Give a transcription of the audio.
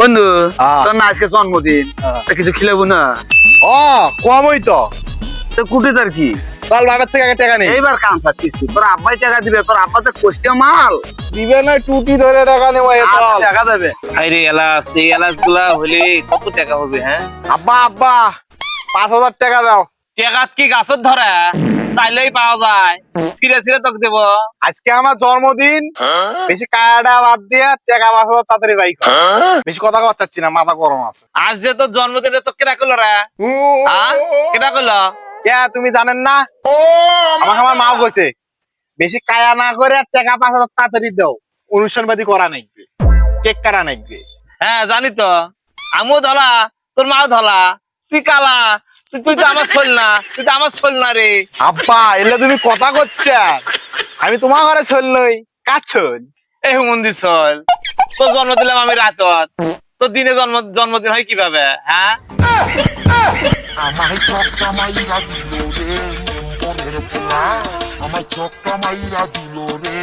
বন্ধু তোর না আজকে জন্মদিন তা কিছু খিলাবো না? কমই তো তো কুটি তার কি চল বাবার থেকে আগে টাকা নেই এইবার কাম পাচ্ছিস তোর আব্বাই টাকা দিবে, তোর আব্বা তো কোষ্টিয়া মাল দিবে না টুটি ধরে টাকা নেবো দেখা যাবে। আরে এলাচ এই এলাচ গুলা হলে কত টাকা হবে? হ্যাঁ আব্বা আব্বা 5,000 টাকা দাও। টাকা কি গাছের ধরে চাইলেই পাওয়া যায়? ছিঁড়ে ছিঁড়ে তোকে দেবো। আজকে আমার জন্মদিন, বেশি কায়াটা বাদ দিয়ে টাকা 5,000 তাড়াতাড়ি বাইক বেশি কথা কথা চাচ্ছি না, মাথা গরম আছে। আজ যে তোর জন্মদিনে তো কেটা করলো রে? হ্যাঁ কেটা করলো? তুমি জানেন না? আমার মা কইছে বেশি কায়া না করে টাকা 5,000 তাড়াতাড়ি দাও, অনুষ্ঠানবাদী করা নাইবে, কেক কাটা নাইবে। হ্যাঁ জানি তো, আমিও ধলা তোর মাও ধলা, তুই কালা, তুই তো আমার শোল না, তুই তো আমার শোল না রে। আব্বা এলে তুমি কথা করছে, আমি তোমার ঘরে চল নই, কাজ চল। এই হুমন্দি শোল, তোর জন্ম দিলাম আমি রাতত, তোর দিনে জন্মদিন হয় কিভাবে? হ্যাঁ আমায় চক্কা মাইরা দিল রে মেম্বরের পোলা, আমায় চক্কা মাইরা দিল রে